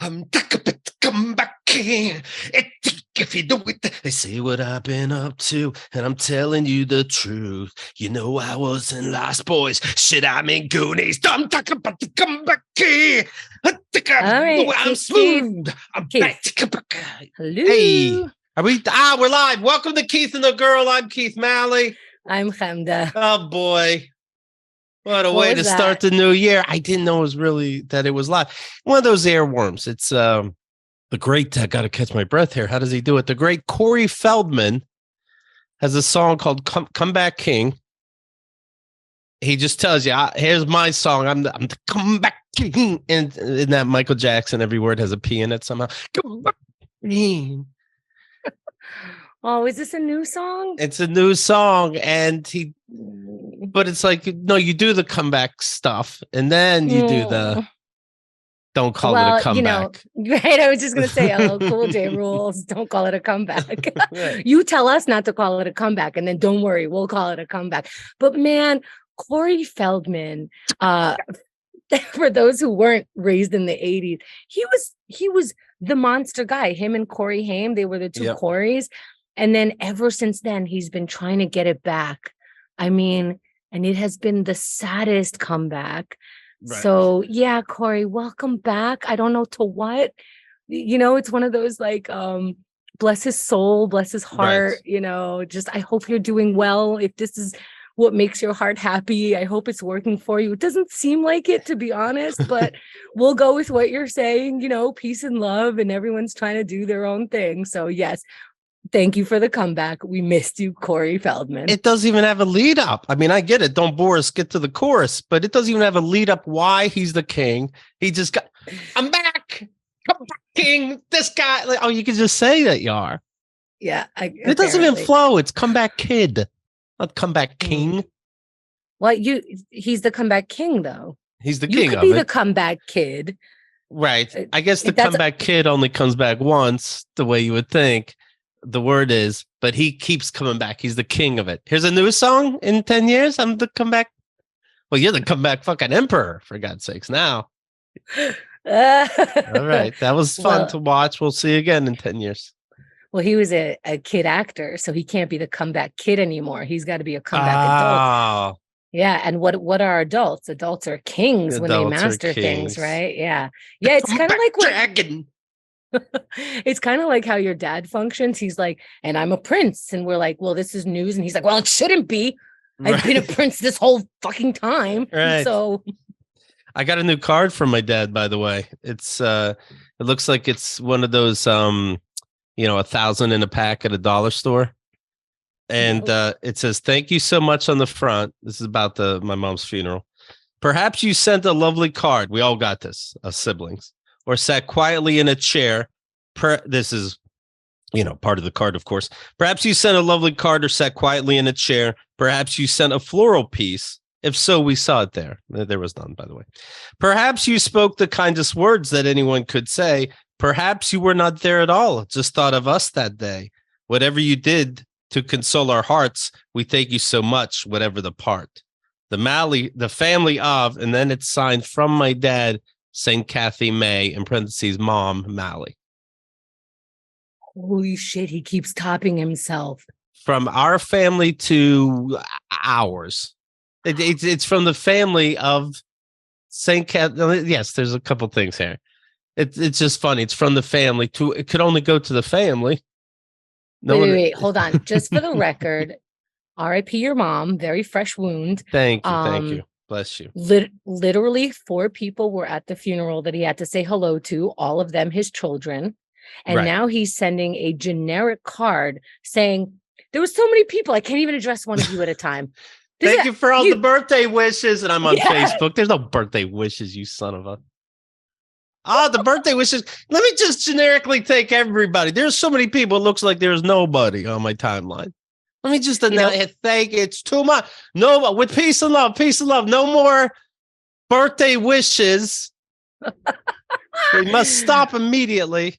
I'm come back here. If you do it, they say what I've been up to, and I'm telling you the truth. You know I was in Lost Boys. Shit, I'm in Goonies. I'm talking about to come back here. I'm smooth. I'm back. Hello. Hey, are we? We're live. Welcome to Keith and the Girl. I'm Keith Malley. I'm Hamda. Oh boy. What a way to start the new year. I didn't know that it was live. One of those airworms. It's the great, I got to catch my breath here. How does he do it? The great Corey Feldman has a song called Come Back King. He just tells you, here's my song. I'm the comeback king. And in that Michael Jackson, every word has a P in it somehow. Come back king. Oh, is this a new song? It's a new song. But it's like, no, you do the comeback stuff. And then you do the, don't call it a comeback. Right. I was just going to say, LL Cool J rules. Don't call it a comeback. Right. You tell us not to call it a comeback. And then don't worry, we'll call it a comeback. But man, Corey Feldman, for those who weren't raised in the 80s, he was the monster guy. Him and Corey Haim, they were the two Corys. And then ever since then, he's been trying to get it back. I mean, and it has been the saddest comeback. Right. So yeah, Corey, welcome back. I don't know to what, it's one of those like, bless his soul, bless his heart, right. Just, I hope you're doing well. If this is what makes your heart happy, I hope it's working for you. It doesn't seem like it, to be honest, but we'll go with what you're saying, peace and love, and everyone's trying to do their own thing. So yes, thank you for the comeback. We missed you, Corey Feldman. It doesn't even have a lead up. I mean, I get it. Don't bore us. Get to the chorus. But it doesn't even have a lead up why he's the king. He just got, I'm back. Come back, king. This guy. Like, you can just say that you are. Yeah. It doesn't even flow. It's comeback kid, not comeback king. Well, he's the comeback king, though. He's the king of it. You could be the comeback kid. Right. I guess the comeback kid only comes back once, the way you would think. The word is, but he keeps coming back. He's the king of it. Here's a new song in 10 years. I'm the comeback. Well, you're the comeback fucking emperor, for God's sakes. Now. All right. That was fun to watch. We'll see you again in 10 years. Well, he was a kid actor, so he can't be the comeback kid anymore. He's got to be a comeback adult. Yeah. And what are adults? Adults are kings when they master things, right? Yeah. Yeah. It's kind of like dragon. It's kind of like how your dad functions. He's like, and I'm a prince. And we're like, well, this is news. And he's like, well, it shouldn't be. I've been a prince this whole fucking time. Right. So I got a new card from my dad, by the way. It's it looks like it's one of those 1,000 in a pack at a dollar store. And it says, thank you so much on the front. This is about my mom's funeral. Perhaps you sent a lovely card. We all got this, us siblings. Or sat quietly in a chair. This is, part of the card, of course. Perhaps you sent a lovely card or sat quietly in a chair. Perhaps you sent a floral piece. If so, we saw it there. There was none, by the way. Perhaps you spoke the kindest words that anyone could say. Perhaps you were not there at all. Just thought of us that day. Whatever you did to console our hearts, we thank you so much, whatever the part. The Malley, the family of, and then it's signed from my dad, St. Kathy May, in parentheses, Mom Malley. Holy shit, he keeps topping himself. From our family to ours. It's from the family of St. Kathy. Yes, there's a couple things here. It's just funny. It's from the family to, it could only go to the family. Wait, hold on. Just for the record, RIP your mom, very fresh wound. Thank you. Bless you. Literally 4 people were at the funeral that he had to say hello to, all of them his children. And now he's sending a generic card saying, there was so many people, I can't even address one of you at a time. Thank you for all the birthday wishes. And I'm on Facebook. There's no birthday wishes, you son of a... the birthday wishes. Let me just generically thank everybody. There's so many people, it looks like there's nobody on my timeline. Let me just thank it's too much. No, with peace and love. No more birthday wishes. We must stop immediately.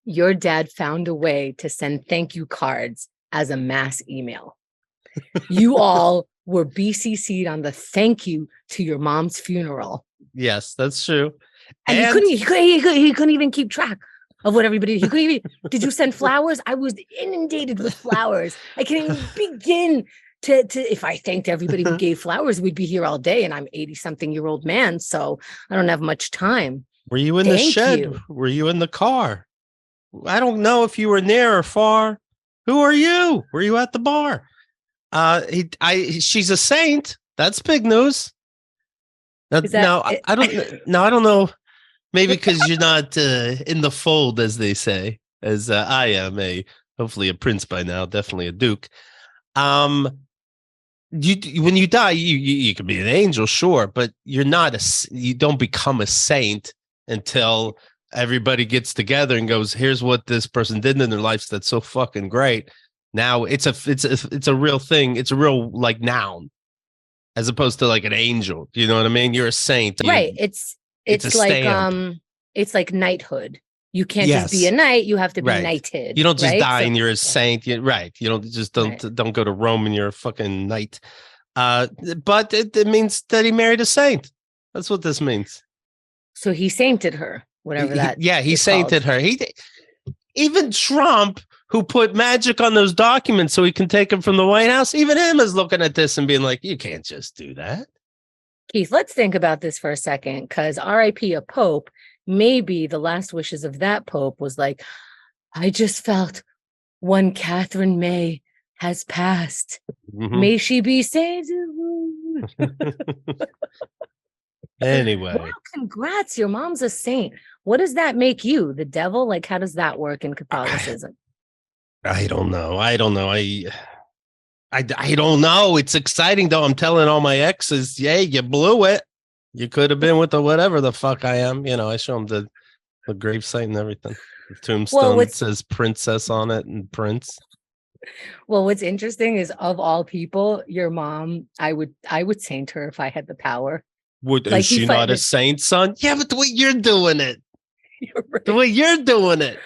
Your dad found a way to send thank you cards as a mass email. You all were BCC'd on the thank you to your mom's funeral. Yes, that's true. And he couldn't even keep track of what everybody did. He couldn't even, did you send flowers? I was inundated with flowers. I can't even begin to if I thanked everybody who gave flowers, we'd be here all day. And I'm 80-something-year-old man, so I don't have much time. Were you in the shed? Were you in the car? I don't know if you were near or far. Who are you? Were you at the bar? She's a saint. That's big news. I don't know. Maybe because you're not in the fold, as they say, as I am hopefully a prince by now, definitely a duke. When you die, you can be an angel, sure, but you don't become a saint until everybody gets together and goes, here's what this person did in their lives that's so fucking great. Now it's a real thing. It's a real like noun, as opposed to like an angel. Do you know what I mean? You're a saint, right? It's like it's like knighthood. You can't just be a knight. You have to be knighted. You don't just die and you're a saint. You don't go to Rome and you're a fucking knight. But it means that he married a saint. That's what this means. So he sainted her. Whatever that. He sainted her. Even Trump, who put magic on those documents so he can take them from the White House, even him is looking at this and being like, you can't just do that. Keith, let's think about this for a second, because RIP a pope, maybe the last wishes of that pope was like, I just felt one Catherine May has passed. Mm-hmm. May she be saved. Anyway. Well, congrats. Your mom's a saint. What does that make you? The devil? Like, how does that work in Catholicism? I don't know. I don't know. It's exciting, though. I'm telling all my exes, yay, you blew it. You could have been with the whatever the fuck I am. You know, I show them the gravesite and everything. The tombstone says princess on it and prince. Well, what's interesting is, of all people, your mom, I would saint her if I had the power. Is she not a saint, son? Yeah, but the way you're doing it. Right. The way you're doing it.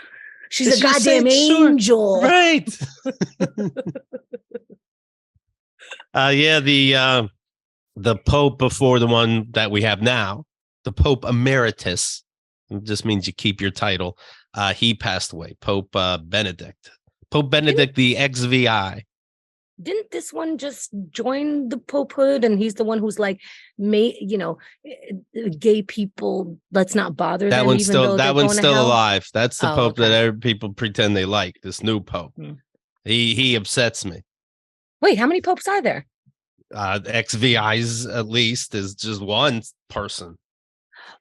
She's a goddamn angel. Sure. Right. The Pope before the one that we have now, the Pope Emeritus, it just means you keep your title. He passed away. Pope Benedict. Pope Benedict, the XVI. Didn't this one just join the popehood, and he's the one who's like, gay people, let's not bother them. That one's still alive. That's the pope that people pretend they like. This new pope. He upsets me. Wait, how many popes are there? XVIs at least is just one person.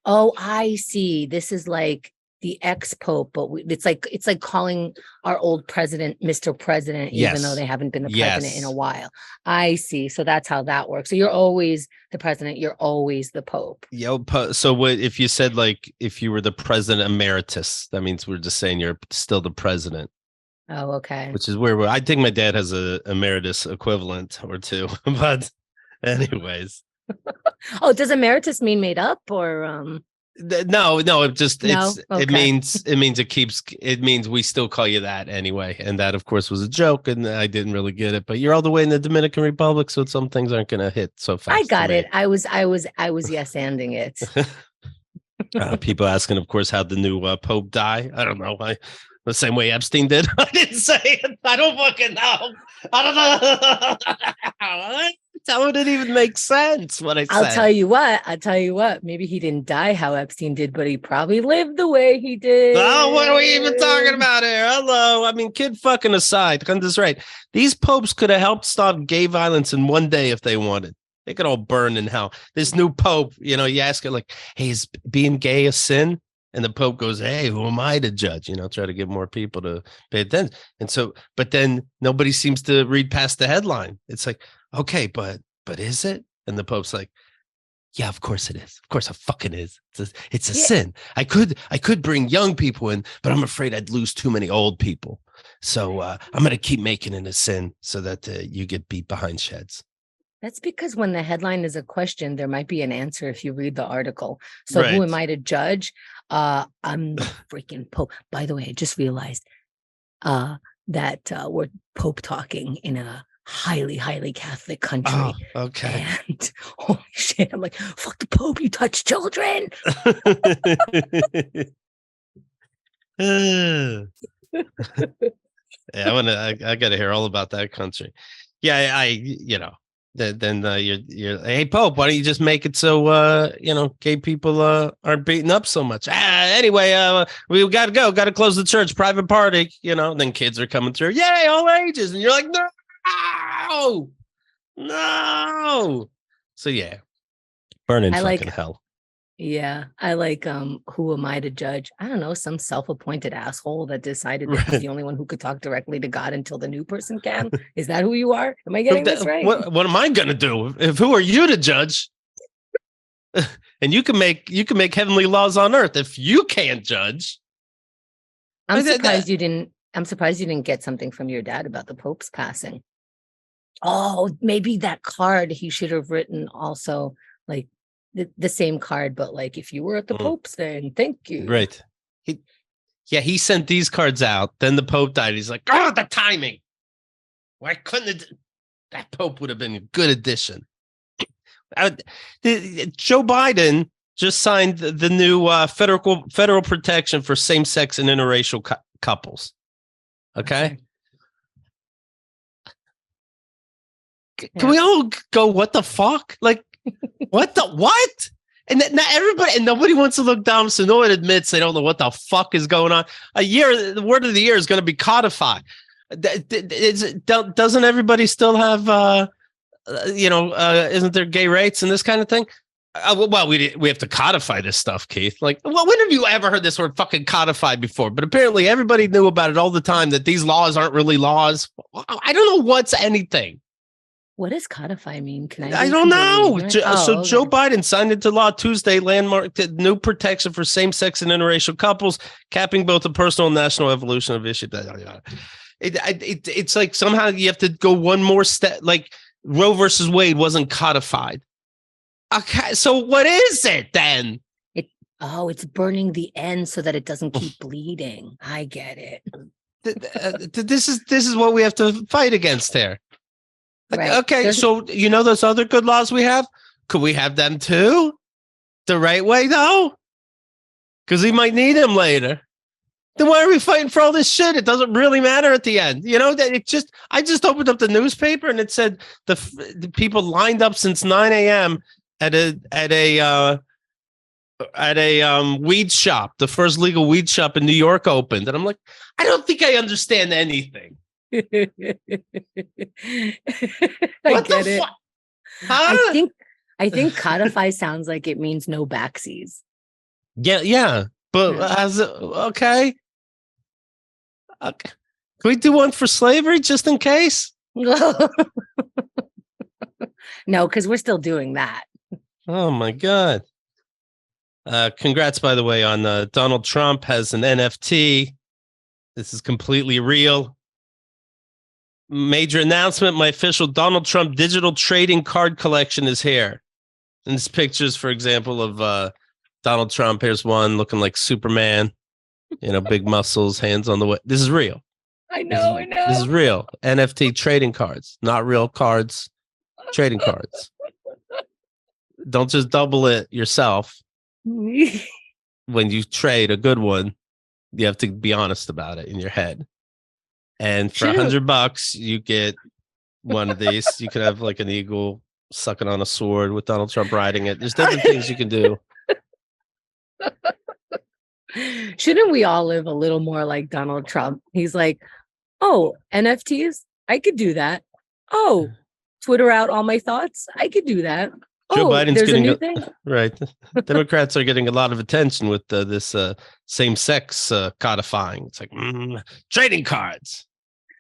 Oh, I see. This is like the ex-pope, but it's like calling our old president Mr. President, even though they haven't been the president in a while. I see. So that's how that works. So you're always the president. You're always the pope. So what if you said, like, if you were the president emeritus, that means we're just saying you're still the president. Oh, okay. Which is where I think my dad has a emeritus equivalent or two. But anyways. Oh, does emeritus mean made up or No, it means we still call you that anyway. And that, of course, was a joke, and I didn't really get it. But you're all the way in the Dominican Republic, so some things aren't going to hit so fast. I got it. I was yes-anding it. People asking, of course, how'd the new Pope die? I don't know. The same way Epstein did. I didn't say it. I don't fucking know. I don't know. How would it even make sense what I said? I'll tell you what. Maybe he didn't die how Epstein did, but he probably lived the way he did. Oh, what are we even talking about here? Hello. I mean, kid fucking aside. I'm just right. These popes could have helped stop gay violence in one day if they wanted. They could all burn in hell. This new pope, you ask it like, hey, is being gay a sin? And the Pope goes, hey, who am I to judge? Try to get more people to pay attention. And so, but then nobody seems to read past the headline. It's like, okay, but is it? And the Pope's like, yeah, of course it is. Of course it fucking is. It's a sin. I could bring young people in, but I'm afraid I'd lose too many old people. So I'm going to keep making it a sin so that you get beat behind sheds. That's because when the headline is a question, there might be an answer if you read the article. So who am I to judge? I'm the freaking Pope. By the way, I just realized that we're Pope talking in a highly, highly Catholic country. Oh, okay. And holy shit, I'm like, fuck the Pope, you touch children. Yeah, I got to hear all about that country. Yeah, then you're hey Pope, why don't you just make it so gay people aren't beaten up so much? Anyway, we got to close the church, private party, then kids are coming through, yay, all ages, and you're like, no. So yeah, burn in fucking hell. Yeah, I like who am I to judge? I don't know, some self-appointed asshole that decided that he's the only one who could talk directly to God until the new person can. Is that who you are? Am I getting this right? What am I gonna do? Who are you to judge? And you can make heavenly laws on earth if you can't judge. I'm surprised you didn't get something from your dad about the Pope's passing. Oh, maybe that card he should have written also, like the same card, but like, if you were at the Pope's thing, thank you. Right. He sent these cards out. Then the Pope died. He's like, oh, the timing. Why couldn't that Pope would have been a good addition? Joe Biden just signed the new federal protection for same-sex and interracial couples. Okay. Can we all go, what the fuck? Like, what? And not everybody, and nobody wants to look dumb, so no one admits they don't know what the fuck is going on. The word of the year is going to be codified. Doesn't everybody still have, isn't there gay rights and this kind of thing? Well, we have to codify this stuff, Keith. Like, well, when have you ever heard this word fucking codified before? But apparently everybody knew about it all the time, that these laws aren't really laws. I don't know what's anything. What does codify mean? I don't know. Okay. Joe Biden signed into law Tuesday, landmarked new protection for same-sex and interracial couples, capping both the personal and national evolution of issues. It's like somehow you have to go one more step. Like Roe versus Wade wasn't codified. Okay, so what is it then? It's burning the end so that it doesn't keep bleeding. I get it. This is what we have to fight against here. Right. Okay, so those other good laws we have, could we have them too? The right way, though? Because we might need them later. Then why are we fighting for all this shit? It doesn't really matter at the end. I just opened up the newspaper and it said the people lined up since 9 a.m. at a weed shop. The first legal weed shop in New York opened, and I'm like, I don't think I understand anything. I get it. Huh? I think codify sounds like it means no backsies. Yeah. But okay. Can we do one for slavery just in case? No, because we're still doing that. Oh my God. Congrats, by the way, on Donald Trump has an NFT. This is completely real. Major announcement, my official Donald Trump digital trading card collection is here. And this pictures, for example, of Donald Trump. Here's one looking like Superman, big muscles, hands on the way. This is real. I know. This is real. NFT trading cards, not real cards, trading cards. Don't just double it yourself. When you trade a good one, you have to be honest about it in your head. And for $100, you get one of these. You can have like an eagle sucking on a sword with Donald Trump riding it. There's different things you can do. Shouldn't we all live a little more like Donald Trump? He's like, oh, NFTs? I could do that. Oh, Twitter out all my thoughts? I could do that. Joe Biden's getting right. Democrats are getting a lot of attention with this same-sex codifying. It's like trading cards.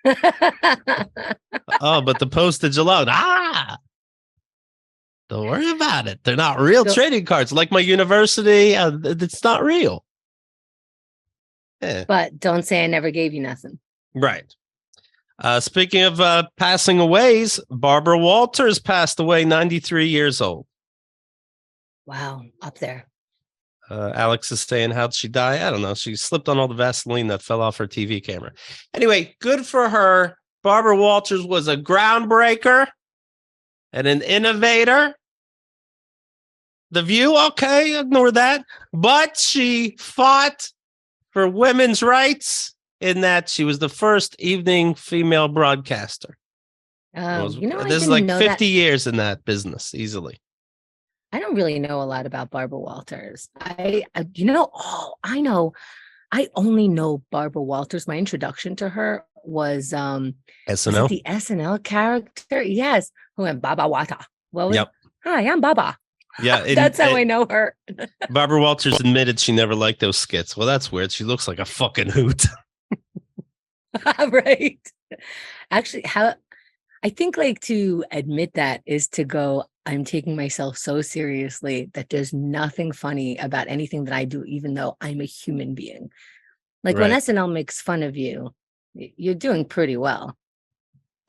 Oh, but the postage alone. Don't worry about it. They're not real trading cards. Like my university, it's not real. Yeah. But don't say I never gave you nothing. Right. Speaking of passing aways, Barbara Walters passed away, 93 years old. Wow, up there. Alex is saying, how'd she die? I don't know. She slipped on all the Vaseline that fell off her TV camera. Anyway, good for her. Barbara Walters was a groundbreaker and an innovator. The View, okay, ignore that. But she fought for women's rights in that she was the first evening female broadcaster. This is like 50 years in that business, easily. I don't really know a lot about Barbara Walters. I know. I only know Barbara Walters. My introduction to her was SNL. The SNL character. Yes, who am Baba Wata. Yep. Hi, I'm Baba. Yeah, that's how I know her. Barbara Walters admitted she never liked those skits. Well, that's weird. She looks like a fucking hoot. Right. Actually, I think like to admit that is to go, I'm taking myself so seriously that there's nothing funny about anything that I do, even though I'm a human being. Like when SNL makes fun of you, you're doing pretty well.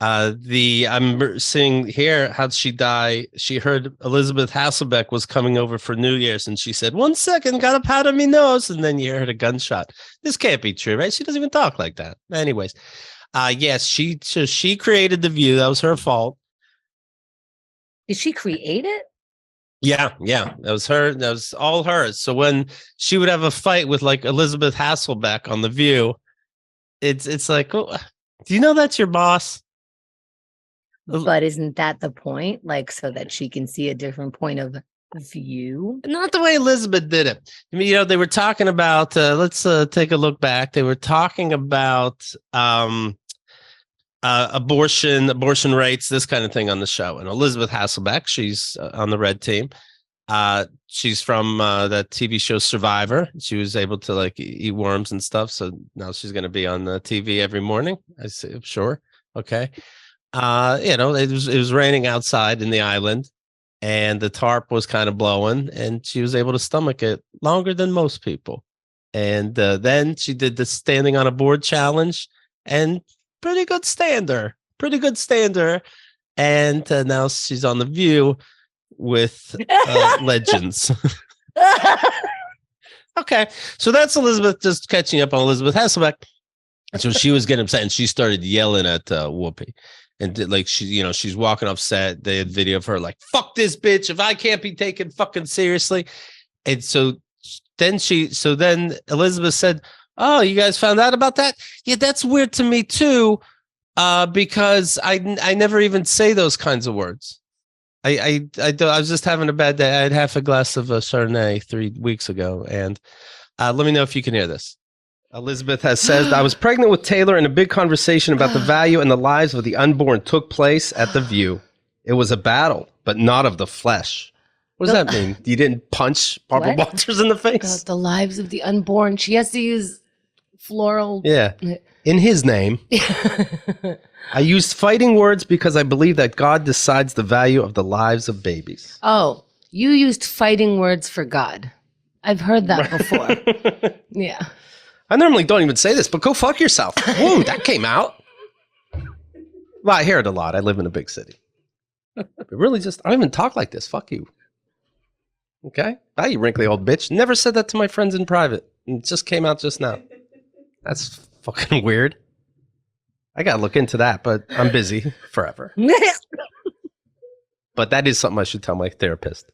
I'm seeing here, how'd she die? She heard Elisabeth Hasslebeck was coming over for New Year's, and she said, 1 second, got a powder me nose, and then you heard a gunshot. This can't be true, right? She doesn't even talk like that. Anyways, yes, she created The View. That was her fault. Did she create it? Yeah. That was her. That was all hers. So when she would have a fight with like Elisabeth Hasslebeck on The View, it's like, oh, do you know that's your boss? But isn't that the point? Like, so that she can see a different point of view? Not the way Elisabeth did it. I mean, they were talking about, let's take a look back. They were talking about abortion rates, this kind of thing on the show. And Elisabeth Hasslebeck, she's on the red team. She's from that TV show Survivor. She was able to like eat worms and stuff. So now she's going to be on the TV every morning. I say, sure. Okay. It was raining outside in the island and the tarp was kind of blowing and she was able to stomach it longer than most people. And then she did the standing on a board challenge and pretty good stander. And now she's on The View with legends. Okay. So that's Elisabeth, just catching up on Elisabeth Hasslebeck. So she was getting upset and she started yelling at Whoopi. And like she's walking off set. They had video of her like, fuck this bitch if I can't be taken fucking seriously. And so then Elisabeth said, oh, you guys found out about that? Yeah, that's weird to me too. Because I never even say those kinds of words. I was just having a bad day. I had half a glass of Chardonnay 3 weeks ago. And let me know if you can hear this. Elisabeth has said, I was pregnant with Taylor and a big conversation about the value and the lives of the unborn took place at The View. It was a battle, but not of the flesh. What does that mean? You didn't punch Barbara Walters in the face? The lives of the unborn. She has to use floral. Yeah. In his name. I used fighting words because I believe that God decides the value of the lives of babies. Oh, you used fighting words for God. I've heard that before. Yeah. I normally don't even say this, but go fuck yourself. Whoa, that came out. Well, I hear it a lot. I live in a big city. But really I don't even talk like this. Fuck you. Okay? Bye, you wrinkly old bitch. Never said that to my friends in private. It just came out just now. That's fucking weird. I gotta look into that, but I'm busy forever. But that is something I should tell my therapist.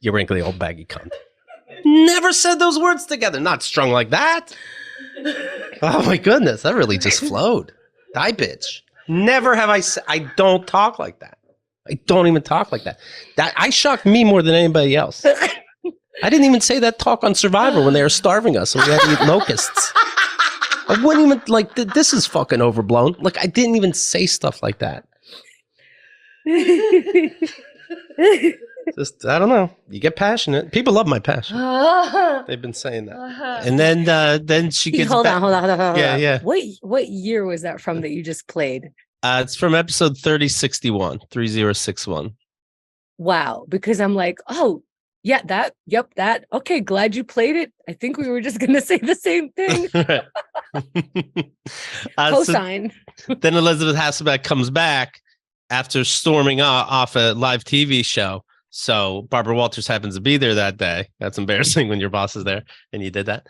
You wrinkly old baggy cunt. Never said those words together. Not strung like that. Oh my goodness, that really just flowed. Die, bitch. Never have I don't talk like that. I don't even talk like that. That I shocked me more than anybody else. I didn't even say that talk on Survivor when they were starving us and we had to eat locusts. I wouldn't even, like, this is fucking overblown. Like, I didn't even say stuff like that. Just, I don't know. You get passionate. People love my passion. They've been saying that. And then she gets Hold on. Yeah. What year was that from that you just played? It's from episode 3061. Wow. Because I'm like, oh, yeah, that. Okay, glad you played it. I think we were just going to say the same thing. Cosign. So then Elisabeth Hasslebeck comes back after storming off a live TV show. So Barbara Walters happens to be there that day. That's embarrassing when your boss is there and you did that.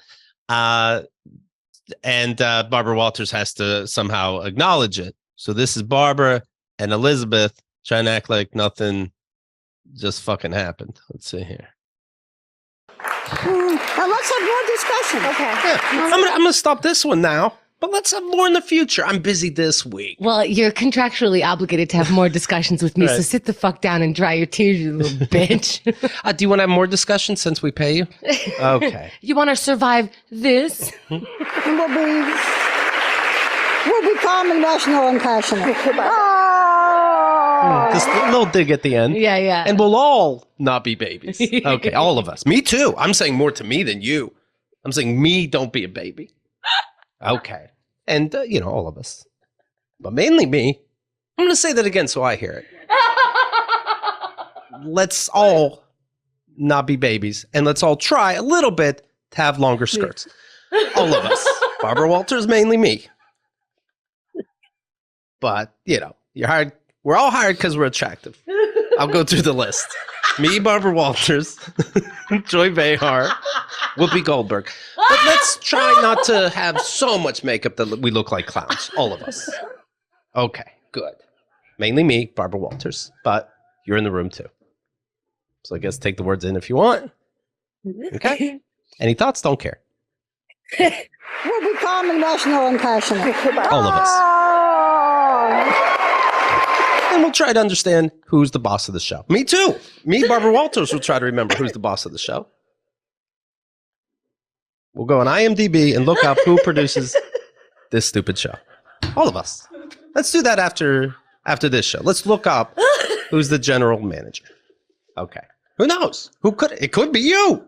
And Barbara Walters has to somehow acknowledge it. So this is Barbara and Elisabeth trying to act like nothing just fucking happened. Let's see here. Now let's have more discussion. Okay. Yeah, I'm gonna stop this one now, but let's have more in the future. I'm busy this week. Well, you're contractually obligated to have more discussions with me, Right. so sit the fuck down and dry your tears, you little bitch. Do you want to have more discussion since we pay you? Okay. You want to survive this? And we'll be calm and rational and passionate. Just a little dig at the end. Yeah, yeah. And we'll all not be babies. Okay, all of us. Me too. I'm saying more to me than you. I'm saying me, don't be a baby. Okay. And, all of us. But mainly me. I'm going to say that again so I hear it. Let's all not be babies. And let's all try a little bit to have longer skirts. All of us. Barbara Walters, mainly me. But, you're hired. We're all hired because we're attractive. I'll go through the list. Me, Barbara Walters, Joy Behar, Whoopi Goldberg. But let's try not to have so much makeup that we look like clowns. All of us. Okay, good. Mainly me, Barbara Walters. But you're in the room too. So I guess take the words in if you want. Okay. Any thoughts? Don't care. We'll be calm and rational and passionate. All of us. And we'll try to understand who's the boss of the show. Me too. Me, Barbara Walters, will try to remember who's the boss of the show. We'll go on IMDb and look up who produces this stupid show. All of us. Let's do that after this show. Let's look up who's the general manager. Okay. Who knows? Who could it could be you?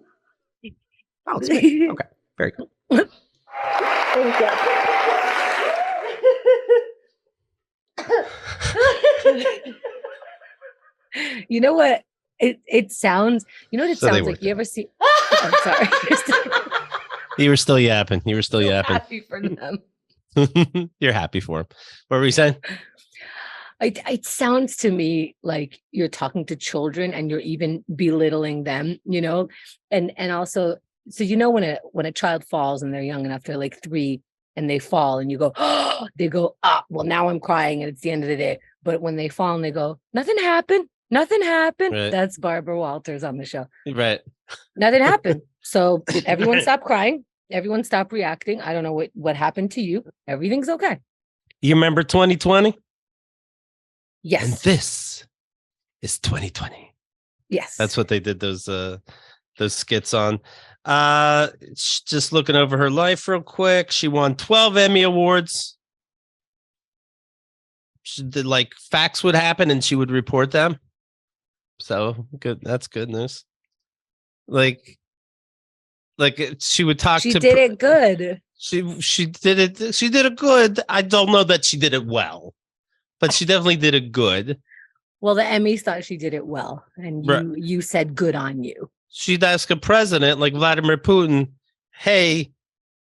Oh, it's me. Okay. Very cool. Thank you. You know what? It sounds. You know what it So they sounds like. worked You out. ever see? I'm sorry. You were still yapping. So happy for them. You're happy for him. What were you saying? It sounds to me like you're talking to children and you're even belittling them. And also, so when a child falls and they're young enough, they're like 3 and they fall and you go, oh, they go, well, now I'm crying and it's the end of the day. But when they fall and they go, nothing happened. Right. That's Barbara Walters on the show. Right. Nothing happened. So everyone stop crying. Everyone stop reacting. I don't know what happened to you. Everything's okay. You remember 2020? Yes. And this is 2020. Yes. That's what they did those skits on. Just looking over her life real quick. She won 12 Emmy Awards. Facts would happen and she would report them. So good. That's good news. She would talk she to. did it good. She did it. She did it good. I don't know that she did it well, but she definitely did it good. Well, the Emmys thought she did it well, and you said good on you. She'd ask a president like Vladimir Putin, "Hey,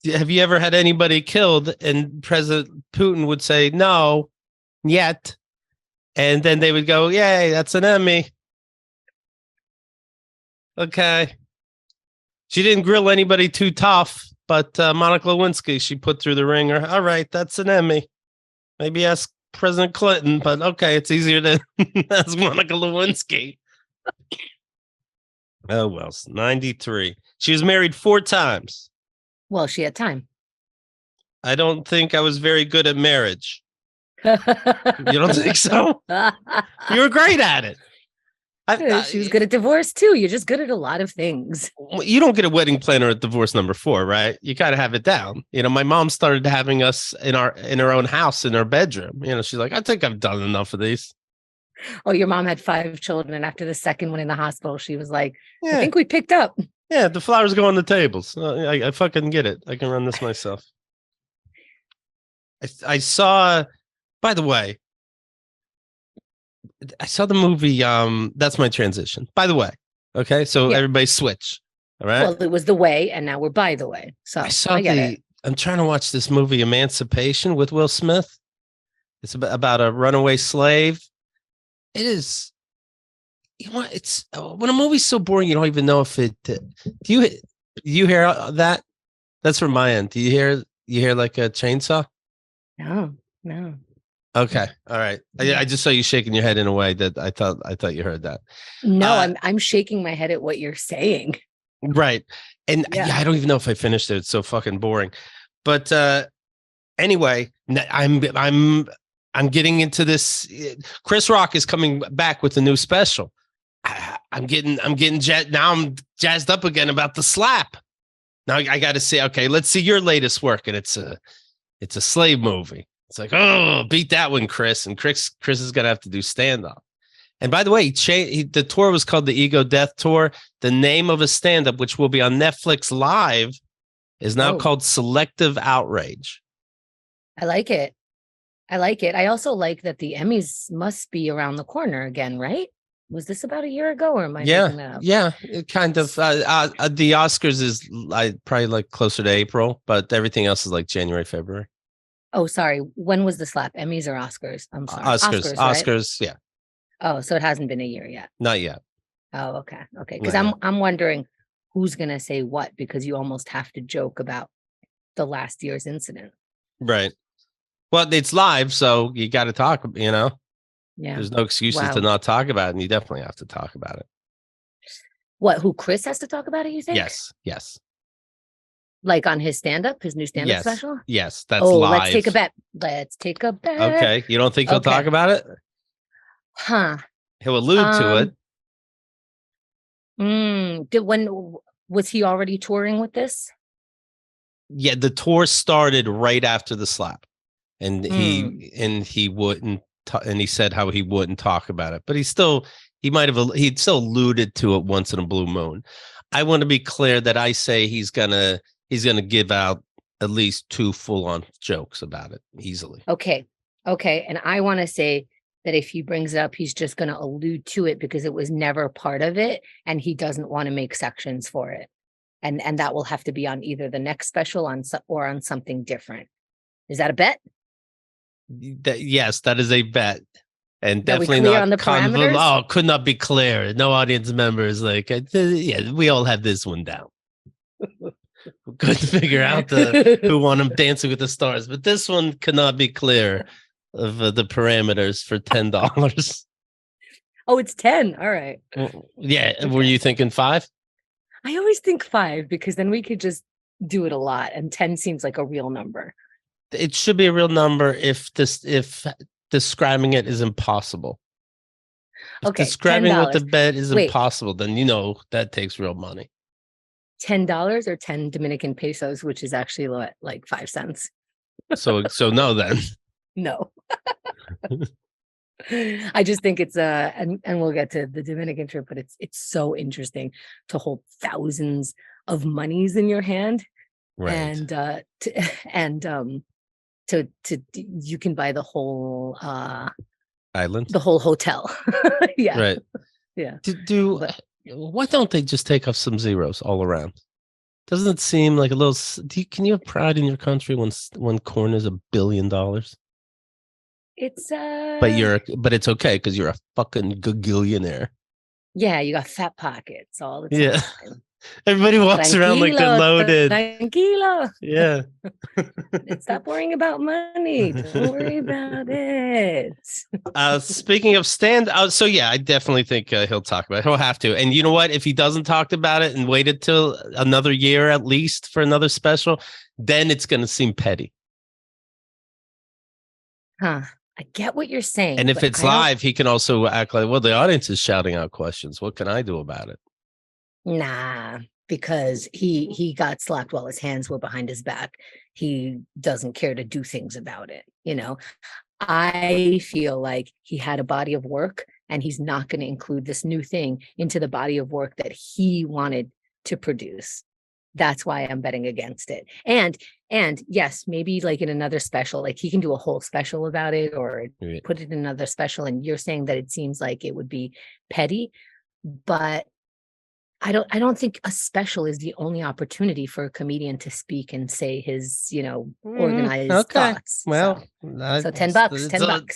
have you ever had anybody killed?" And President Putin would say, "No, yet." And then they would go, "Yay, that's an Emmy." Okay. She didn't grill anybody too tough, but Monica Lewinsky, she put through the ringer. All right, that's an Emmy. Maybe ask President Clinton, but okay, it's easier to ask Monica Lewinsky. Oh, well, 93. She was married 4 times. Well, she had time. I don't think I was very good at marriage. You don't think so? You were great at it. She was good at divorce too. You're just good at a lot of things. You don't get a wedding planner at divorce number 4, right? You got to have it down. My mom started having us in her own house, in her bedroom. She's like, I think I've done enough of these. Oh, your mom had 5 children, and after the second one in the hospital, she was like, Yeah. I think we picked up. Yeah, the flowers go on the tables. I fucking get it. I can run this myself. I saw, by the way, I saw the movie. That's my transition. By the way, okay. So Yeah. everybody switch. All right. Well, it was the way, and now we're by the way. So I saw get it. I'm trying to watch this movie, Emancipation, with Will Smith. It's about a runaway slave. It is. It's when a movie's so boring, you don't even know if it. Do you hear that? That's from my end. Do you hear You hear like a chainsaw? No. Okay. All right. I just saw you shaking your head in a way that I thought you heard that. No, I'm shaking my head at what you're saying. Right. And Yeah. I don't even know if I finished it. It's so fucking boring. But anyway, I'm getting into this. Chris Rock is coming back with a new special. I'm getting now I'm jazzed up again about the slap. Now I got to say, okay, let's see your latest work, and it's a slave movie. It's like, oh, beat that one, Chris. And Chris is gonna have to do stand up. And by the way, the tour was called the Ego Death Tour. The name of a stand up, which will be on Netflix Live, is now called Selective Outrage. I like it. I also like that the Emmys must be around the corner again, right? Was this about a year ago, or am I making that up? Yeah, it kind of. The Oscars is probably like closer to April, but everything else is like January, February. Oh, sorry. When was the slap? Emmys or Oscars? I'm sorry. Oscars, right? Yeah. Oh, so it hasn't been a year yet. Not yet. Oh, okay. Because I'm wondering who's gonna say what, because you almost have to joke about the last year's incident. Right. Well, it's live, so you got to talk. Yeah. There's no excuses to not talk about it, and you definitely have to talk about it. What? Who? Chris has to talk about it? You think? Yes. Like on his stand-up, his new stand-up special? Yes, that's live. Let's take a bet. Okay. You don't think he'll talk about it? Huh. He'll allude to it. When was he already touring with this? Yeah, the tour started right after the slap. And he wouldn't and he said how he wouldn't talk about it. But he'd still alluded to it once in a blue moon. I want to be clear that I say he's gonna give out at least 2 full-on jokes about it easily. Okay. And I want to say that if he brings it up, he's just going to allude to it because it was never part of it, and he doesn't want to make sections for it. And that will have to be on either the next special or on something different. Is that a bet? Yes, that is a bet. And definitely not on the parameters. Could not be clear. No audience members we all have this one down. Couldn't figure out who won him Dancing with the Stars, but this one cannot be clear of the parameters for $10. Oh, it's 10. All right. Yeah. Okay. Were you thinking 5? I always think 5 because then we could just do it a lot, and 10 seems like a real number. It should be a real number if describing it is impossible. If describing $10. What the bet is impossible, then that takes real money. $10 or 10 Dominican pesos, which is actually like 5 cents. So no then. No. I just think it's and we'll get to the Dominican trip, but it's so interesting to hold thousands of monies in your hand. Right. And to you can buy the whole island, the whole hotel. Yeah. Right. Yeah. Why don't they just take off some zeros all around? Doesn't it seem like a little? Can you have pride in your country when corn is $1 billion? It's but it's okay because you're a fucking gagillionaire. Yeah, you got fat pockets all the time. Yeah. Everybody walks around like they're loaded. Tranquilo. Yeah. Stop worrying about money. Don't worry about it. Speaking of so yeah, I definitely think he'll talk about it. He'll have to. And you know what? If he doesn't talk about it and waited till another year at least for another special, then it's going to seem petty. Huh. I get what you're saying. And if it's live, he can also act like, well, the audience is shouting out questions. What can I do about it? Nah, because he got slapped while his hands were behind his back. He doesn't care to do things about it. I feel like he had a body of work, and he's not going to include this new thing into the body of work that he wanted to produce. That's why I'm betting against it. And yes, maybe like in another special, like he can do a whole special about it or put it in another special. And you're saying that it seems like it would be petty, but I don't think a special is the only opportunity for a comedian to speak and say his, organized thoughts. Well, so $10.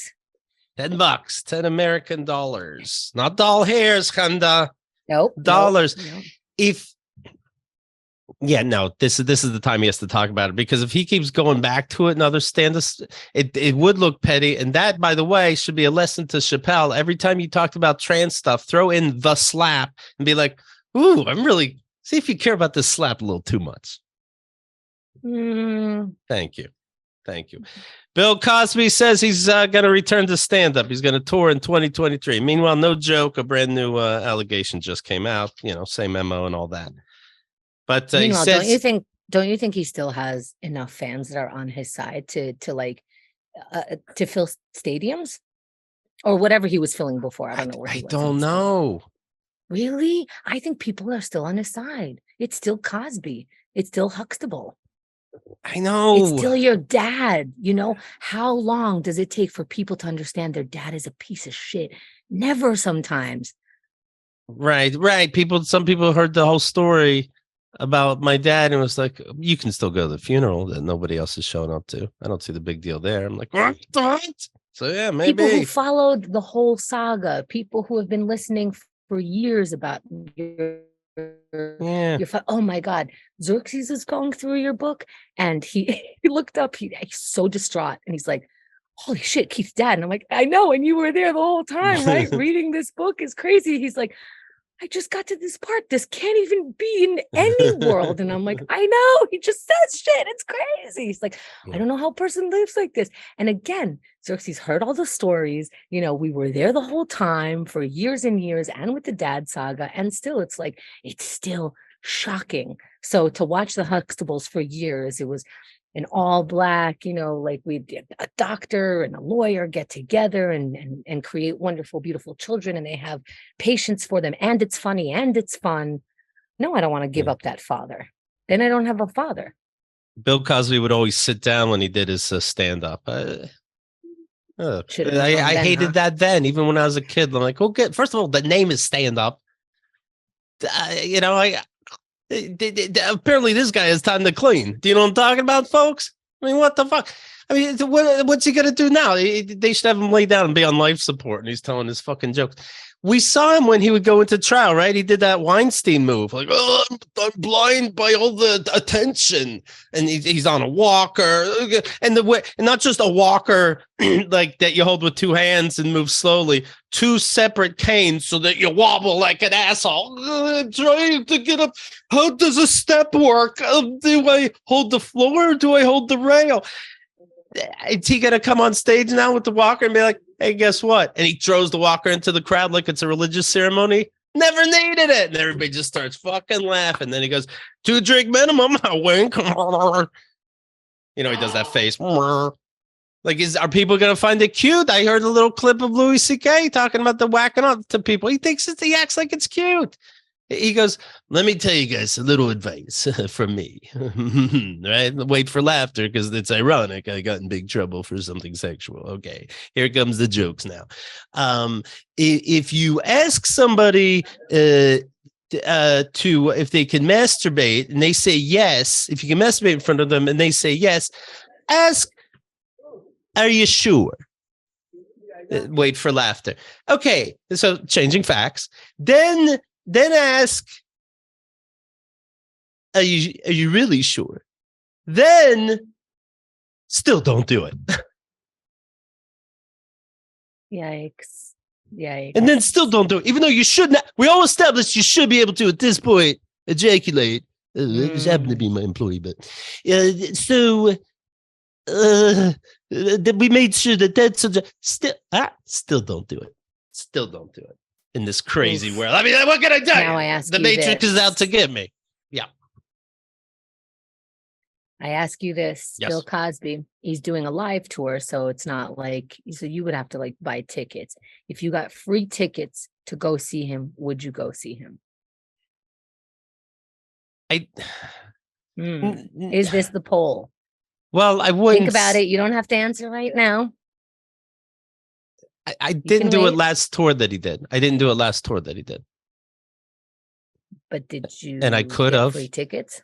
$10, 10 American dollars, not doll hairs, Kanda. Nope. Dollars. Nope. Yeah, no, this is the time he has to talk about it, because if he keeps going back to it and other stand-ups, it would look petty. And that, by the way, should be a lesson to Chappelle. Every time you talked about trans stuff, throw in the slap and be like, ooh, see if you care about this slap a little too much. Thank you. Bill Cosby says he's going to return to stand-up. He's going to tour in 2023. Meanwhile, no joke, a brand new allegation just came out, same memo and all that. But meanwhile, he says, don't you think he still has enough fans that are on his side to fill stadiums or whatever he was filling before? I don't know where he was. I don't know. Really? I think people are still on his side. It's still Cosby. It's still Huxtable. I know. It's still your dad. How long does it take for people to understand their dad is a piece of shit? Never sometimes. Right. Some people heard the whole story about my dad and was like, you can still go to the funeral that nobody else is showing up to. I don't see the big deal there. I'm like, what? So yeah, maybe. People who followed the whole saga, people who have been listening for years about your oh my God, Xerxes is going through your book. And he looked up, he's so distraught. And he's like, holy shit, Keith's dad. And I'm like, I know. And you were there the whole time, right? Reading this book is crazy. He's like, I just got to this part. This can't even be in any world. And I'm like, I know. He just says shit. It's crazy. He's like, I don't know how a person lives like this. And again, Xerxes heard all the stories. We were there the whole time for years and years, and with the dad saga. And still, it's still shocking. So to watch the Huxtables for years, it was an all black, we did a doctor and a lawyer get together and create wonderful, beautiful children, and they have patience for them, and it's funny and it's fun. No, I don't want to give up that father. Then I don't have a father. Bill Cosby would always sit down when he did his stand-up. I hated that then, even when I was a kid. I'm like, first of all, the name is stand-up. Apparently this guy has time to clean. Do you know what I'm talking about, folks? I mean, what the fuck? I mean, what's he gonna do now? They should have him lay down and be on life support, and he's telling his fucking jokes. We saw him when he would go into trial, right? He did that Weinstein move, like, oh, I'm blind by all the attention, and he's on a walker, and not just a walker like that you hold with two hands and move slowly, two separate canes so that you wobble like an asshole. Trying to get up. How does a step work? Do I hold the floor or do I hold the rail? Is he gonna come on stage now with the walker and be like, hey, guess what? And he throws the walker into the crowd like it's a religious ceremony. Never needed it. And everybody just starts fucking laughing. Then he goes, 2 drink minimum. I wink. He does that face. Like, are people going to find it cute? I heard a little clip of Louis C.K. talking about the whacking up to people. He acts like it's cute. He goes, let me tell you guys a little advice from me, right? Wait for laughter because it's ironic. I got in big trouble for something sexual. Okay, here comes the jokes now. If you ask somebody if they can masturbate and they say yes, if you can masturbate in front of them and they say yes, ask, are you sure? Wait for laughter. Okay, so changing facts. Then ask, are you really sure? Then still don't do it. Yikes. And then still don't do it, even though you should not. We all established you should be able to at this point ejaculate. It just happened to be my employee, but we made sure that's still don't do it. Still don't do it. In this crazy world. I mean, what can I do? Now I ask the Matrix is out to get me. Yeah. I ask you this, yes. Bill Cosby, he's doing a live tour, so it's not like, so you would have to buy tickets. If you got free tickets to go see him, would you go see him? Is this the poll? Well, I wouldn't think about it. You don't have to answer right now. I didn't do it last tour that he did. But did you? And I could have free tickets.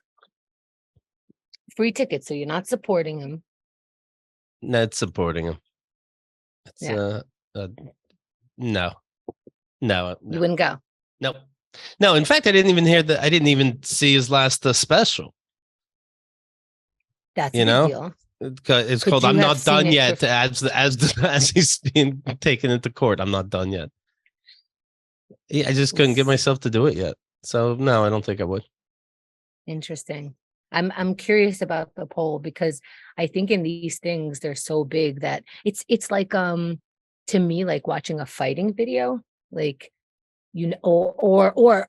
Free tickets. So you're not supporting him. Not supporting him. It's, no. You wouldn't go. Nope. No, in fact, I didn't even hear that. I didn't even see his last special. That's a big deal. It's Could called you "I'm have Not seen Done it Yet." As he's being taken into court, I'm not done yet. Yeah, I just couldn't get myself to do it yet. So no, I don't think I would. Interesting. I'm curious about the poll because I think in these things they're so big that it's like to me like watching a fighting video, like or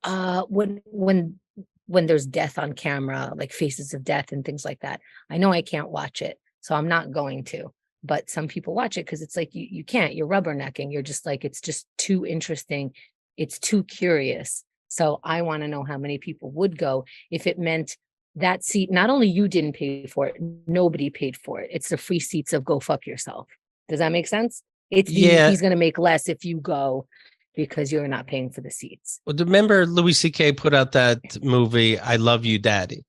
when there's death on camera, like faces of death and things like that. I know I can't watch it, so I'm not going to. But some people watch it because it's like you can't. You're rubbernecking. You're just like it's just too interesting. It's too curious. So I want to know how many people would go if it meant that seat. Not only you didn't pay for it, nobody paid for it. It's the free seats of go fuck yourself. Does that make sense? He's going to make less if you go because you're not paying for the seats. Well, remember Louis C.K. put out that movie, I Love You, Daddy.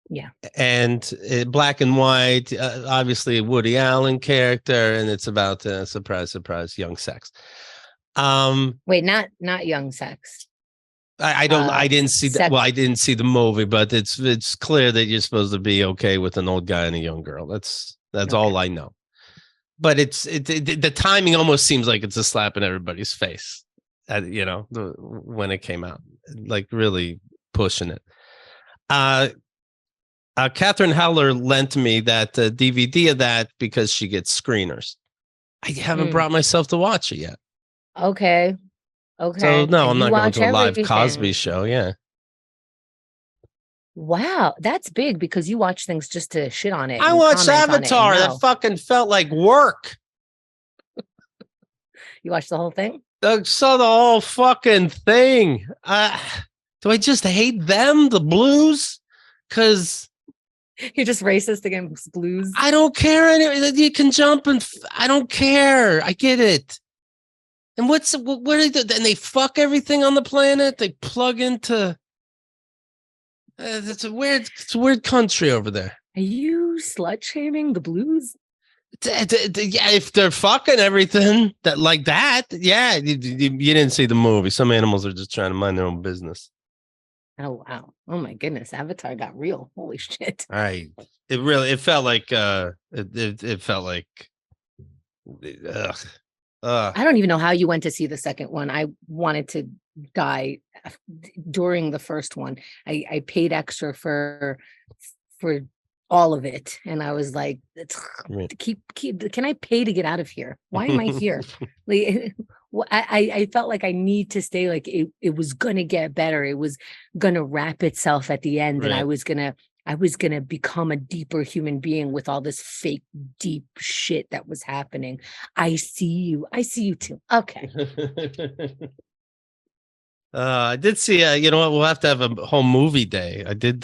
Yeah. And black and white, obviously a Woody Allen character, and it's about surprise, young sex. Wait, not young sex. I didn't see that. Well, I didn't see the movie, but it's clear that you're supposed to be okay with an old guy and a young girl. That's okay. All I know. But the timing almost seems like it's a slap in everybody's face, when it came out, like really pushing it. Catherine Heller lent me that DVD of that because she gets screeners. I haven't brought myself to watch it yet. Okay. So no, I'm not going to a live Cosby show. Yeah. Wow, that's big because you watch things just to shit on it. I watched Avatar. That fucking felt like work. You watched the whole thing? I saw the whole fucking thing. Do I just hate them, the blues? Because you're just racist against blues. I don't care. You can jump and I don't care. I get it. And what do they do? And they fuck everything on the planet. They plug into. It's a weird country over there. Are you slut shaming the blues? Yeah, if they're fucking everything like that, yeah. You didn't see the movie. Some animals are just trying to mind their own business. Oh wow! Oh my goodness! Avatar got real. Holy shit! All right, it felt like it felt like. I don't even know how you went to see the second one. I wanted to die during the first one. I paid extra for all of it, and I was like, keep. Can I pay to get out of here? Why am I here? Like, I felt like I need to stay. Like it was gonna get better. It was gonna wrap itself at the end, right. And I was gonna become a deeper human being with all this fake deep shit that was happening. I see you too. Okay. I did see you know what, we'll have to have a whole movie day. I did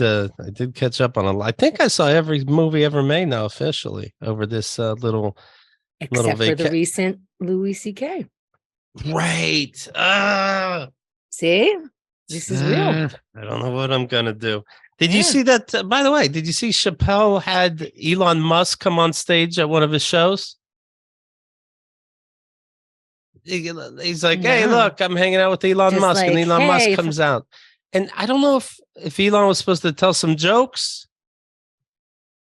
catch up on I think I saw every movie ever made now officially over this little except for the recent Louis C.K. Right. See? This is real. I don't know what I'm gonna do. Did you see that? By the way, did you see Chappelle had Elon Musk come on stage at one of his shows? He's like, hey, look, I'm hanging out with Elon Just Musk, like, and Elon Musk comes out. And I don't know if Elon was supposed to tell some jokes.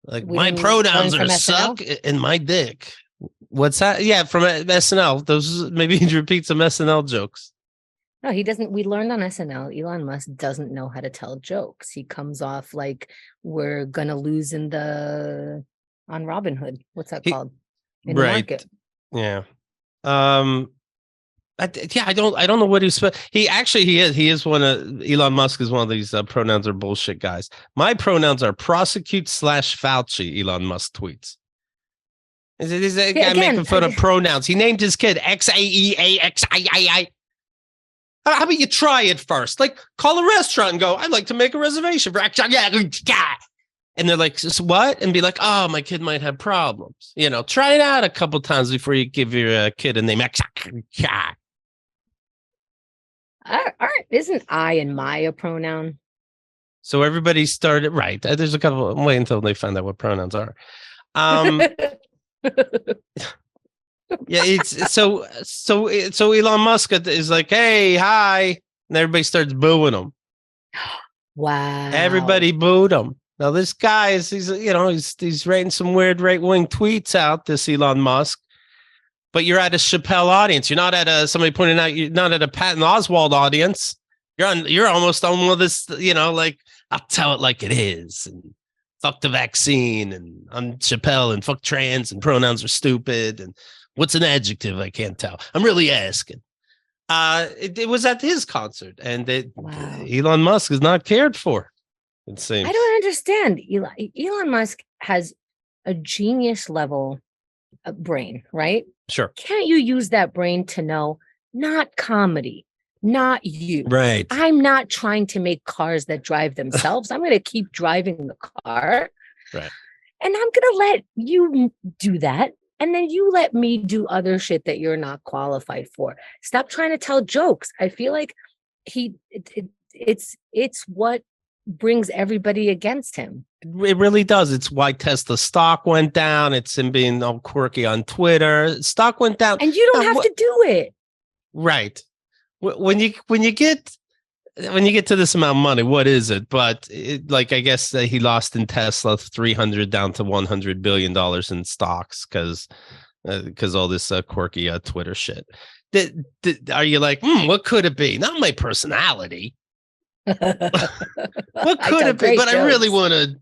Like, my pronouns are suck and my dick. What's that? Yeah, from SNL. Those maybe he repeat some SNL jokes. No, he doesn't. We learned on SNL, Elon Musk doesn't know how to tell jokes. He comes off like we're gonna lose on Robinhood. What's that called? In the market. Yeah. I don't know what he's. He is one of Elon Musk is one of these pronouns are bullshit guys. My pronouns are prosecute / Fauci. Elon Musk tweets. He's a guy making fun of pronouns. He named his kid XAEAXIII. How about you try it first? Like, call a restaurant and go, I'd like to make a reservation for yeah. And they're like, what? And be like, oh, my kid might have problems. You know, try it out a couple times before you give your kid a name. Isn't I and my a pronoun? So everybody started, right. There's a couple, I'm waiting until they find out what pronouns are. Yeah, it's so Elon Musk is like, hey, hi, and everybody starts booing him. Wow. Everybody booed him. Now this guy he's writing some weird right-wing tweets out, this Elon Musk. But you're at a Chappelle audience. You're not at somebody pointing out. You're not at a Patton Oswalt audience. You're almost on one of this. Like, I'll tell it like it is, and fuck the vaccine, and I'm Chappelle, and fuck trans, and pronouns are stupid, and what's an adjective? I can't tell. I'm really asking. It was at his concert, and Elon Musk is not cared for. It seems. I don't understand. Elon Musk has a genius level brain, right? Sure. Can't you use that brain to know not comedy, not you? Right. I'm not trying to make cars that drive themselves. I'm going to keep driving the car. Right. And I'm going to let you do that. And then you let me do other shit that you're not qualified for. Stop trying to tell jokes. I feel like it's what brings everybody against him. It really does. It's why Tesla stock went down. It's him being all quirky on Twitter. Stock went down. And you don't have to do it. Right. When you get to this amount of money, what is it? But I guess he lost in Tesla 300 down to $100 billion in stocks because all this quirky Twitter shit. Are you like, what could it be? Not my personality. What could it be? But jokes. I really want to,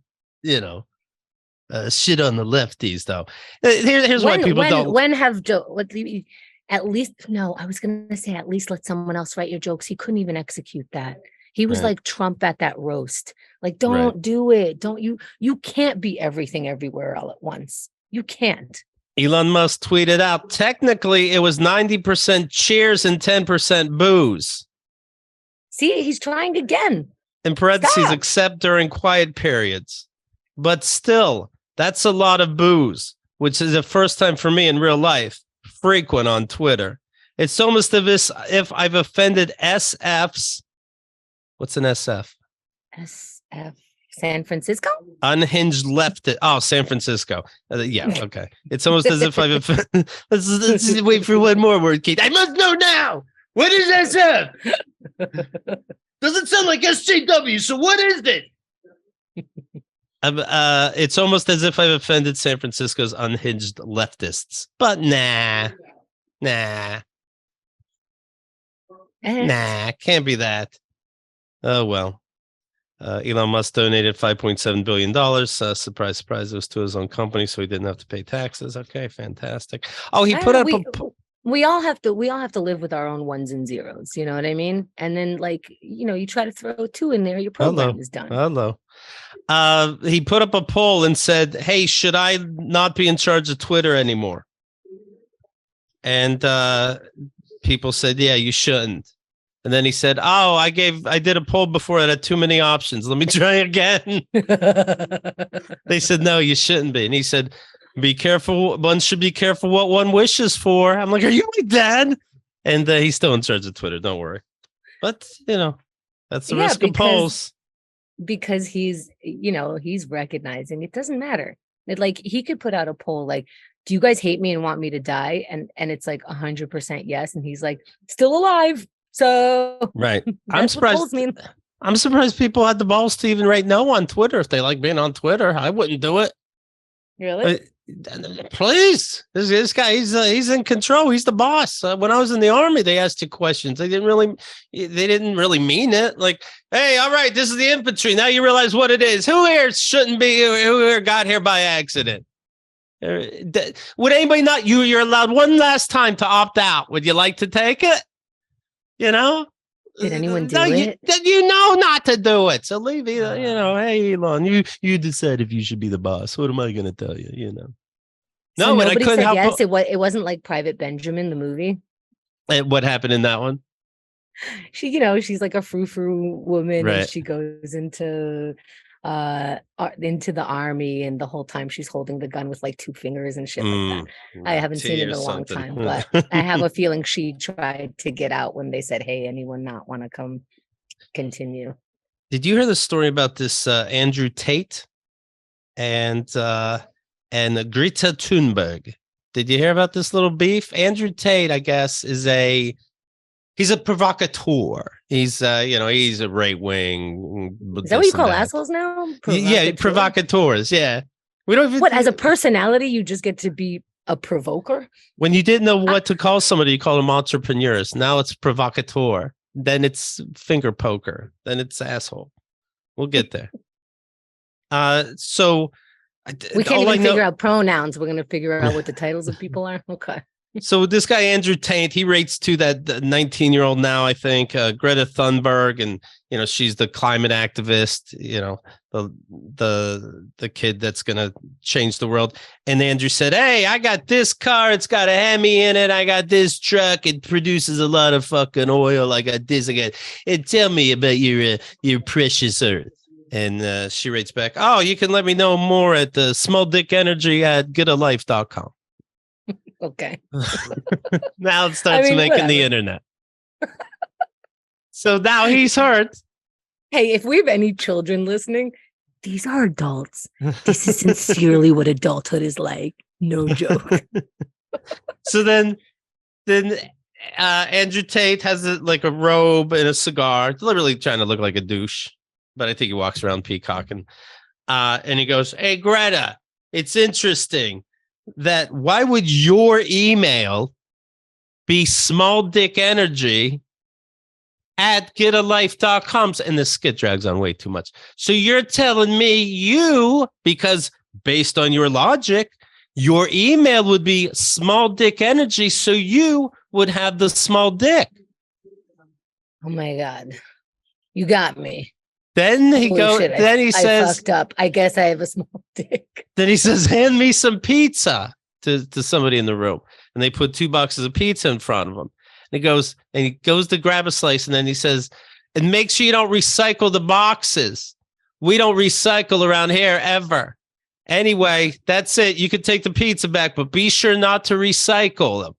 shit on the lefties, though. Here's why people don't. When have at least, no, I was going to say at least let someone else write your jokes. He couldn't even execute that. He was like Trump at that roast. Like, don't do it. Don't you can't be everything everywhere all at once. You can't. Elon Musk tweeted out, technically it was 90% cheers and 10% boos. See, he's trying again. In parentheses, except during quiet periods. But still, that's a lot of booze, which is the first time for me in real life, frequent on Twitter. It's almost as if I've offended SFs. What's an SF? SF. San Francisco? Unhinged leftist. Oh, San Francisco. Yeah, okay. It's almost as if I've offended. Let's wait for one more word, Kate. I must know now. What is SF? Doesn't sound like SJW, so what is it? It's almost as if I've offended San Francisco's unhinged leftists. But nah, can't be that. Oh, well. Elon Musk donated $5.7 billion. Surprise, surprise. It was to his own company, so he didn't have to pay taxes. Okay, fantastic. Oh, he put up we all have to live with our own ones and zeros. You know what I mean? And then, you try to throw 2 in there, your program is done. Hello. He put up a poll and said, hey, should I not be in charge of Twitter anymore? And people said, yeah, you shouldn't. And then he said, oh, I did a poll before that had too many options. Let me try again. They said, no, you shouldn't be. And he said, be careful. One should be careful what one wishes for. I'm like, are you my dad? And he's still in charge of Twitter. Don't worry. But, that's the risk of polls. Because he's recognizing it doesn't matter. He could put out a poll like, do you guys hate me and want me to die? And it's like 100% yes. And he's like, still alive. So right. I'm surprised. I'm surprised people had the balls to even write no on Twitter if they like being on Twitter. I wouldn't do it. Really? Please, this guy, he's in control. He's the boss. When I was in the army, they asked you questions. They didn't really mean it. Like, hey, all right, this is the infantry. Now you realize what it is. Who here shouldn't be? Who here got here by accident? Would anybody not? You're allowed one last time to opt out. Would you like to take it? Did anyone do it? You know not to do it. So leave it, hey, Elon, you decide if you should be the boss. What am I going to tell you, So no, but nobody I couldn't said help. yes. It wasn't like Private Benjamin, the movie. And what happened in that one? She, she's like a frou-frou woman, right. And she goes into the army, and the whole time she's holding the gun with like 2 fingers and shit like that. I haven't seen it in a long time, but I have a feeling she tried to get out when they said, hey, anyone not want to come continue. Did you hear the story about this Andrew Tate and Greta Thunberg? Did you hear about this little beef? Andrew Tate, I guess, is a He's a provocateur. He's he's a right wing. Is that what you call assholes now? Yeah, provocateurs. Yeah. We don't even. What, as a personality, you just get to be a provoker? When you didn't know what to call somebody, you call them entrepreneurs. Now it's provocateur. Then it's finger poker. Then it's asshole. We'll get there. So we can't even figure out pronouns. We're going to figure out what the titles of people are. Okay. So this guy, Andrew Tate, he rates to that 19-year-old now, I think, Greta Thunberg, and, she's the climate activist, the kid that's going to change the world. And Andrew said, hey, I got this car. It's got a Hemi in it. I got this truck. It produces a lot of fucking oil. I got this. And tell me about your precious earth. And she rates back, oh, you can let me know more at the small dick energy at getalife.com. Okay. Now it starts making whatever. The internet. So now he's hurt. Hey, if we have any children listening, these are adults. This is sincerely what adulthood is like. No joke. So then Andrew Tate has a robe and a cigar, literally trying to look like a douche. But I think he walks around peacocking. And he goes, hey, Greta, it's interesting that why would your email be small dick energy at getalife.com? And the skit drags on way too much. So you're telling me because based on your logic, your email would be small dick energy. So you would have the small dick. Oh my God. You got me. Then he says, I fucked up. I guess I have a small dick. Then he says, hand me some pizza to somebody in the room. And they put 2 boxes of pizza in front of him. And he goes to grab a slice. And then he says, and make sure you don't recycle the boxes. We don't recycle around here ever. Anyway, that's it. You can take the pizza back, but be sure not to recycle them.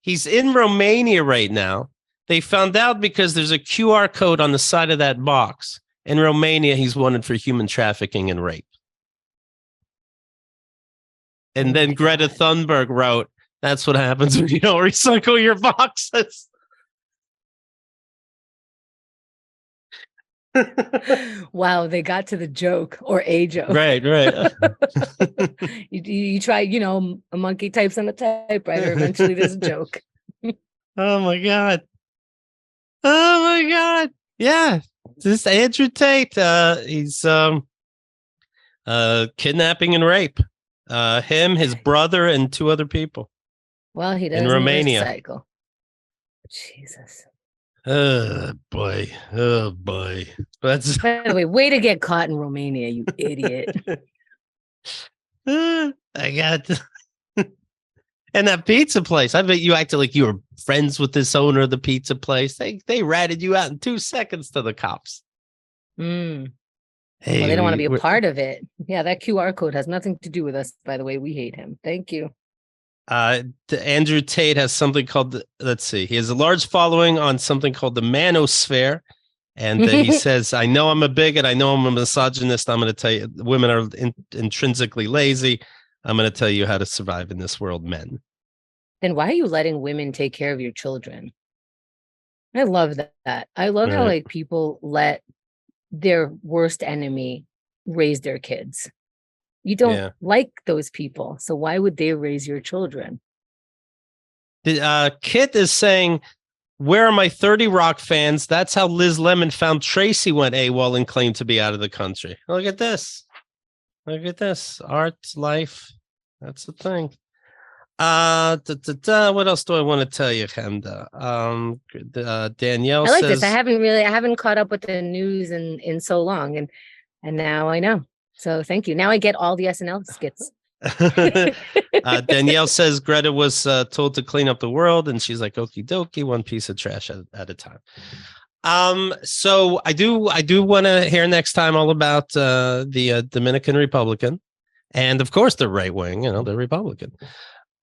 He's in Romania right now. They found out because there's a QR code on the side of that box. In Romania, he's wanted for human trafficking and rape. And then Greta Thunberg wrote, that's what happens when you don't recycle your boxes. Wow, they got to the joke or a joke. Right. You try, a monkey types on a typewriter. Eventually there's a joke. Oh my God. Yeah. This Andrew Tate, he's kidnapping and rape. Him, his brother, and 2 other people. Well, he doesn't in Romania. Recycle. Jesus. Oh boy. That's By the way to get caught in Romania, you idiot. I got and that pizza place. I bet you acted like you were friends with this owner of the pizza place. They ratted you out in 2 seconds to the cops. Hey, well, they don't want to be a part of it. Yeah, that QR code has nothing to do with us, by the way. We hate him. Thank you. Andrew Tate has something called, let's see, he has a large following on something called the Manosphere. And he says, I know I'm a bigot. I know I'm a misogynist. I'm going to tell you, women are intrinsically lazy. I'm going to tell you how to survive in this world, men. Then why are you letting women take care of your children? I love that. I love how people let their worst enemy raise their kids. You don't like those people. So why would they raise your children? Kit is saying, where are my 30 Rock fans? That's how Liz Lemon found Tracy went AWOL and claimed to be out of the country. Look at this. Art, life. That's the thing. What else do I want to tell you, Chemda? Danielle I like says, this. I haven't caught up with the news in so long, and now I know. So thank you. Now I get all the SNL skits. Danielle says Greta was told to clean up the world, and she's like, okie dokie, one piece of trash at a time. So I do want to hear next time all about the Dominican Republican, and of course the right wing, the Republican.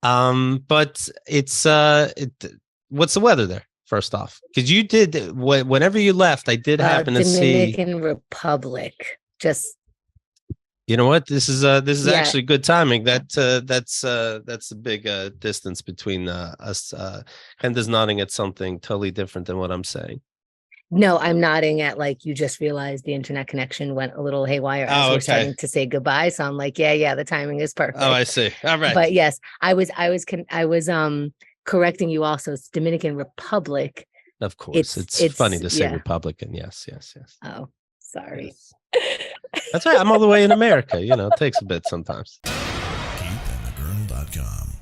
But it's what's the weather there? First off, because you did whenever you left, I did happen to see Dominican Republic. Just You know what? This is Yeah. actually good timing. That's a big distance between us. Henda's nodding at something totally different than what I'm saying. No, I'm nodding at like you just realized the internet connection went a little haywire as Oh, we're okay. starting to say goodbye. So I'm like, yeah, the timing is perfect. Oh, I see. All right. But yes, I was correcting you also. It's Dominican Republic. Of course. It's funny to say Republican. Yes. Oh, sorry. Yes. That's right. I'm all the way in America. You know, it takes a bit sometimes. KateandTheGirl.com